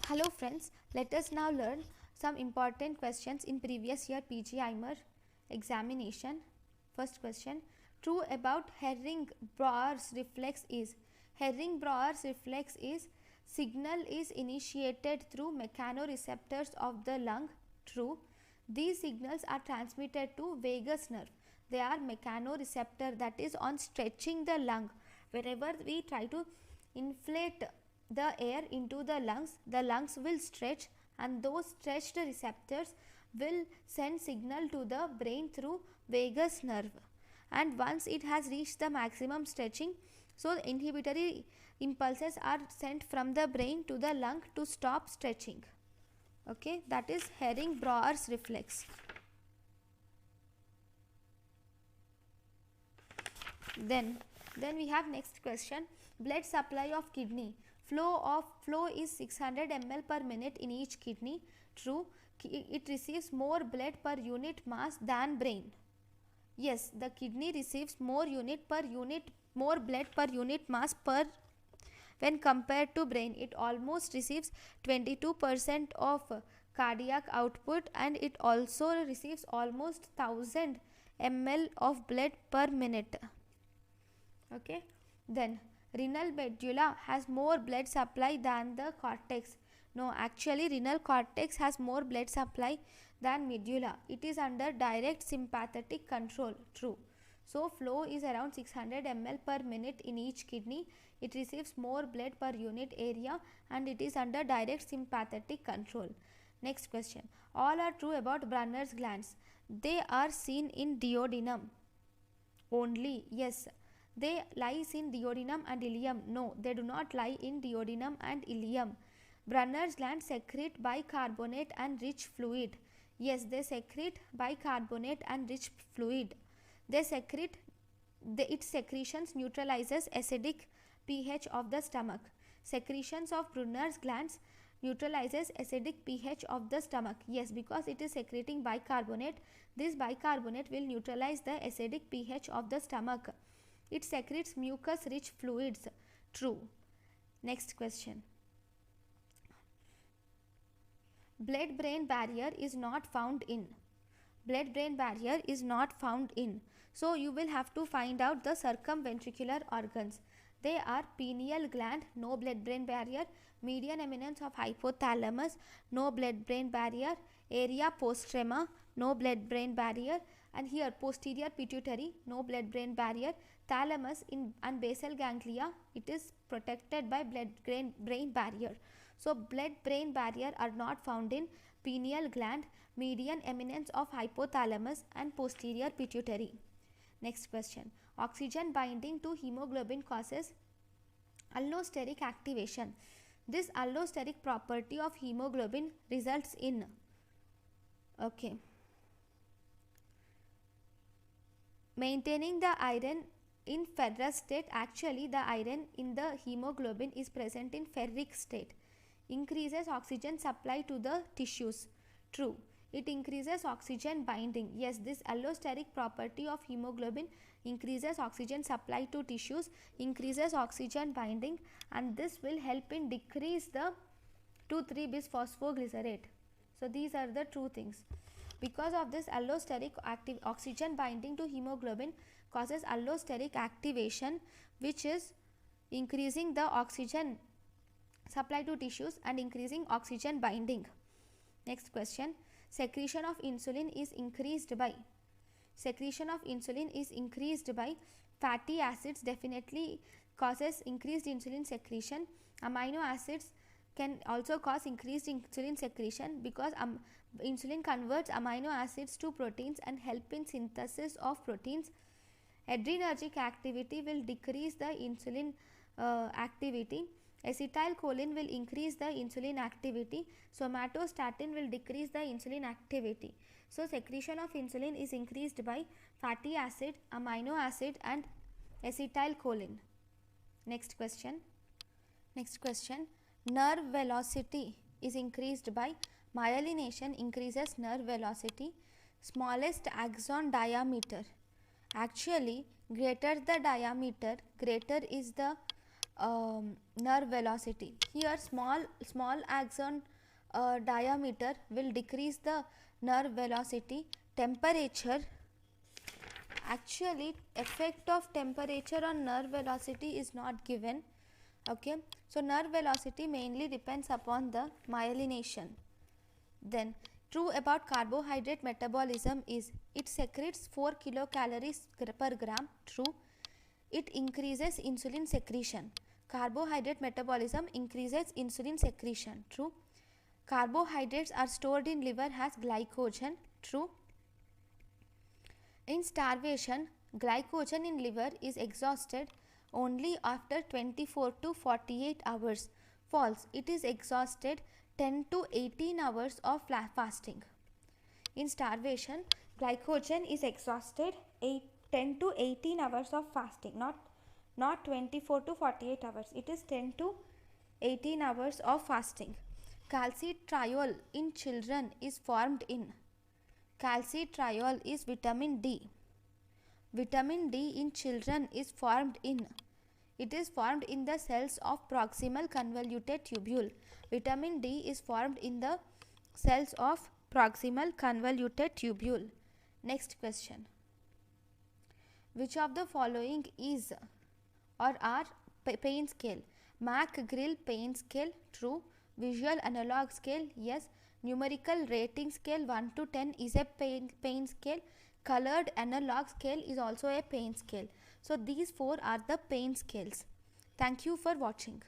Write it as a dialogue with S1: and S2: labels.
S1: Hello friends, let us now learn some important questions in previous year PG IMER examination. First question, true about Herring-Brauer's reflex is. Herring-Brauer's reflex is signal is initiated through mechanoreceptors of the lung. True. These signals are transmitted to vagus nerve. They are mechanoreceptor, that is on stretching the lung. Whenever we try to inflate the air into the lungs will stretch, and those stretched receptors will send signal to the brain through vagus nerve. And once it has reached the maximum stretching, so inhibitory impulses are sent from the brain to the lung to stop stretching. Okay, that is Herring-Brauer's reflex. Then we have next question, blood supply of kidney. Flow is 600 ml per minute in each kidney. True. It receives more blood per unit mass than brain. Yes, the kidney receives more blood per unit mass per when compared to brain. It almost receives 22% of cardiac output, and it also receives almost 1000 ml of blood per minute. Okay, then renal medulla has more blood supply than the cortex. No, actually renal cortex has more blood supply than medulla. It is under direct sympathetic control. True. So flow is around 600 ml per minute in each kidney. It receives more blood per unit area, and it is under direct sympathetic control. Next question, all are true about Brunner's glands. They are seen in duodenum only. Yes, they lies in duodenum and ileum. No, they do not lie in duodenum and ileum. Brunner's glands secrete bicarbonate and rich fluid. Yes, they secrete bicarbonate and rich fluid. Its secretions neutralizes acidic pH of the stomach. Secretions of Brunner's glands neutralizes acidic pH of the stomach. Yes, because it is secreting bicarbonate, this bicarbonate will neutralize the acidic pH of the stomach. It secretes mucus rich fluids. True. Next question, blood brain barrier is not found in. Blood brain barrier is not found in. So you will have to find out the circumventricular organs. They are pineal gland, no blood brain barrier. Median eminence of hypothalamus, no blood brain barrier. Area postrema, no blood brain barrier. And here posterior pituitary, no blood brain barrier. Thalamus and basal ganglia, it is protected by blood brain barrier. So blood brain barrier are not found in pineal gland, median eminence of hypothalamus, and posterior pituitary. Next question, oxygen binding to hemoglobin causes allosteric activation. This allosteric property of hemoglobin results in maintaining the iron in ferrous state. Actually the iron in the hemoglobin is present in ferric state. Increases oxygen supply to the tissues. True. It increases oxygen binding. Yes, this allosteric property of hemoglobin increases oxygen supply to tissues, increases oxygen binding, and this will help in decrease the 2,3-bis phosphoglycerate. So these are the true things. Because of this allosteric oxygen binding to hemoglobin causes allosteric activation, which is increasing the oxygen supply to tissues and increasing oxygen binding. Next question, secretion of insulin is increased by fatty acids. Definitely causes increased insulin secretion. Amino acids can also cause increased insulin secretion because insulin converts amino acids to proteins and help in synthesis of proteins. Adrenergic activity will decrease the insulin activity. Acetylcholine will increase the insulin activity. Somatostatin will decrease the insulin activity. So secretion of insulin is increased by fatty acid, amino acid, and acetylcholine. Next question, nerve velocity is increased by myelination, increases nerve velocity. Smallest axon diameter. Actually, greater the diameter, greater is the nerve velocity. Here small axon diameter will decrease the nerve velocity. Temperature, actually effect of temperature on nerve velocity is not given. Okay, so nerve velocity mainly depends upon the myelination. Then true about carbohydrate metabolism is it secretes 4 kilocalories per gram. True. It increases insulin secretion. Carbohydrate metabolism increases insulin secretion. True. Carbohydrates are stored in liver as glycogen. True. In starvation, glycogen in liver is exhausted only after 24 to 48 hours. False. It is exhausted 10 to 18 hours of fasting. In starvation, glycogen is exhausted 10 to 18 hours of fasting, not 24 to 48 hours. It is 10 to 18 hours of fasting. Calcitriol in children is formed in. Calcitriol is vitamin D. Vitamin D in children is formed in. It is formed in the cells of proximal convoluted tubule. Vitamin D is formed in the cells of proximal convoluted tubule. Next question. Which of the following is or are pain scale? McGrill pain scale, true. Visual analog scale, yes. Numerical rating scale 1 to 10 is a pain scale. Colored analog scale is also a pain scale. So these four are the pain scales. Thank you for watching.